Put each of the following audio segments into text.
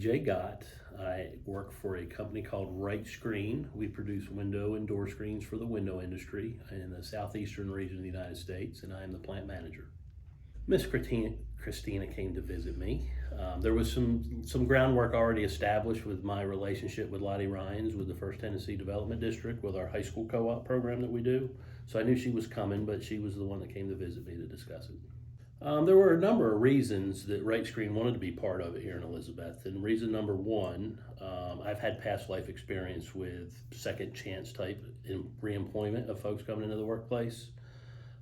DJ Gott. I work for a company called RiteScreen. We produce window and door screens for the window industry in the southeastern region of the United States, and I am the plant manager. Miss Christina came to visit me. There was some groundwork already established with my relationship with Lottie Ryans with the First Tennessee Development District with our high school co-op program that we do. So I knew she was coming, but she was the one that came to visit me to discuss it. There were a number of reasons that RiteScreen wanted to be part of it here in Elizabeth. And reason number one, I've had past life experience with second chance type reemployment of folks coming into the workplace.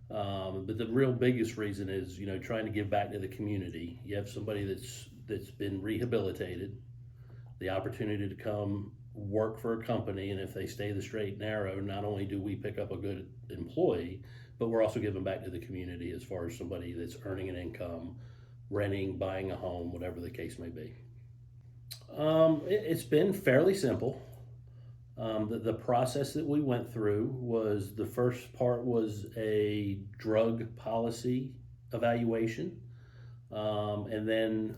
But the real biggest reason is, trying to give back to the community. You have somebody that's been rehabilitated, the opportunity to come work for a company, and if they stay the straight and narrow, not only do we pick up a good employee, but we're also giving back to the community as far as somebody that's earning an income, renting, buying a home, whatever the case may be. It's been fairly simple. The process that we went through was, the first part was a drug policy evaluation. And then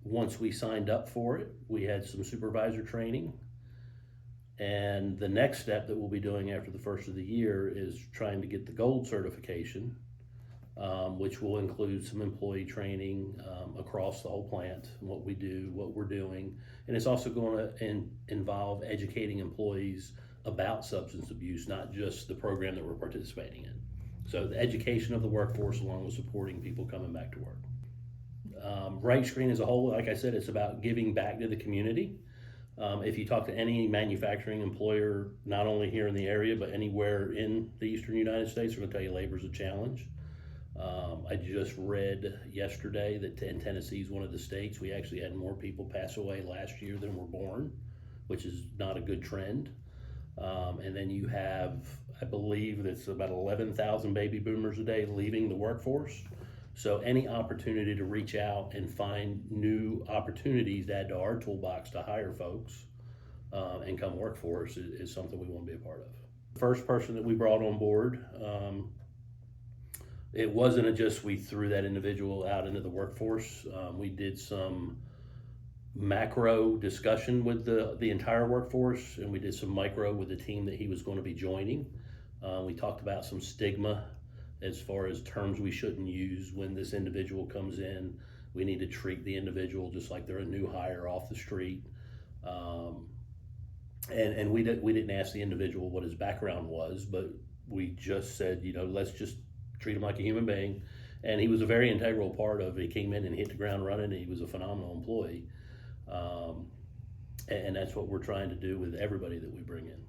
once we signed up for it, we had some supervisor training. And the next step that we'll be doing after the first of the year is trying to get the gold certification, which will include some employee training across the whole plant, what we do, what we're doing. And it's also going to involve educating employees about substance abuse, not just the program that we're participating in. So the education of the workforce along with supporting people coming back to work. RiteScreen as a whole, like I said, it's about giving back to the community. If you talk to any manufacturing employer, not only here in the area, but anywhere in the eastern United States, they're going to tell you labor is a challenge. I just read yesterday that in Tennessee is one of the states we actually had more people pass away last year than were born, which is not a good trend. And then you have, I believe that's about 11,000 baby boomers a day leaving the workforce. So any opportunity to reach out and find new opportunities to add to our toolbox to hire folks and come work for us is something we want to be a part of. The first person that we brought on board, it wasn't just we threw that individual out into the workforce. We did some macro discussion with the entire workforce, and we did some micro with the team that he was going to be joining. We talked about some stigma as far as terms we shouldn't use when this individual comes in. We need to treat the individual just like they're a new hire off the street. And we didn't ask the individual what his background was, but we just said, let's just treat him like a human being. And he was a very integral part of it. He came in and hit the ground running, and he was a phenomenal employee. And that's what we're trying to do with everybody that we bring in.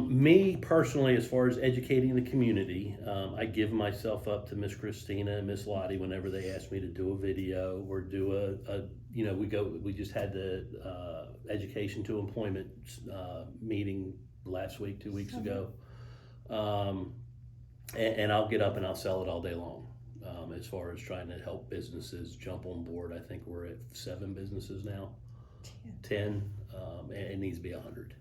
Me personally, as far as educating the community, I give myself up to Miss Christina and Miss Lottie whenever they ask me to do a video or do we just had the education to employment meeting last week, 2 weeks ago. And I'll get up and I'll sell it all day long. As far as trying to help businesses jump on board, I think we're at 7 businesses now. 10. And it needs to be 100.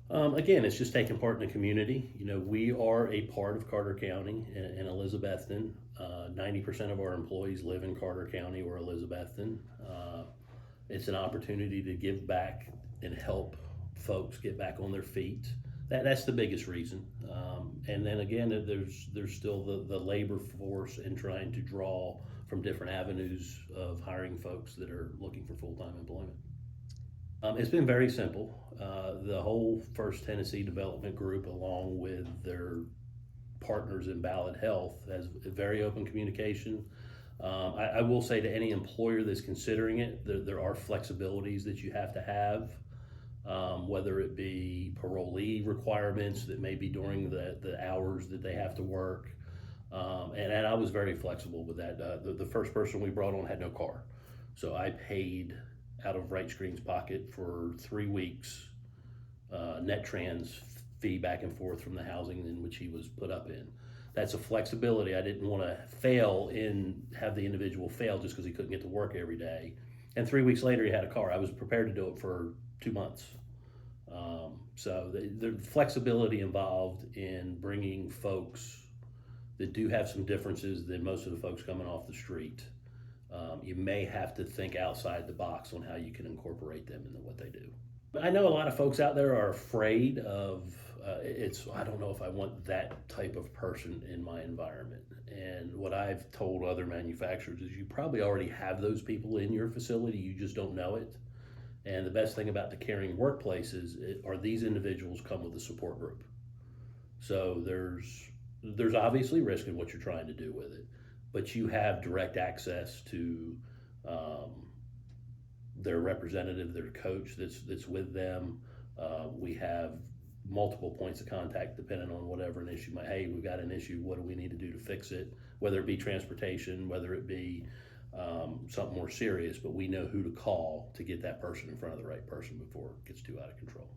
Again, it's just taking part in the community. We are a part of Carter County and Elizabethton. 90% of our employees live in Carter County or Elizabethton. It's an opportunity to give back and help folks get back on their feet. That's the biggest reason. And then again, there's still the labor force and trying to draw from different avenues of hiring folks that are looking for full-time employment. It's been very simple. The whole First Tennessee Development Group, along with their partners in Ballad Health, has very open communication. I will say to any employer that's considering it, there are flexibilities that you have to have, whether it be parolee requirements that may be during the hours that they have to work. And I was very flexible with that. The first person we brought on had no car. So I paid out of RiteScreen's pocket for 3 weeks, net trans fee back and forth from the housing in which he was put up in. That's a flexibility. I didn't want to have the individual fail just because he couldn't get to work every day. And 3 weeks later, he had a car. I was prepared to do it for 2 months. So the flexibility involved in bringing folks that do have some differences than most of the folks coming off the street You may have to think outside the box on how you can incorporate them into what they do. I know a lot of folks out there are afraid of I don't know if I want that type of person in my environment. And what I've told other manufacturers is you probably already have those people in your facility, you just don't know it. And the best thing about the caring workplaces are these individuals come with a support group. So there's obviously risk in what you're trying to do with it, but you have direct access to um, their representative, their coach that's with them. We have multiple points of contact depending on whatever an issue might. Hey, we've got an issue. What do we need to do to fix it? Whether it be transportation, whether it be something more serious, but we know who to call to get that person in front of the right person before it gets too out of control.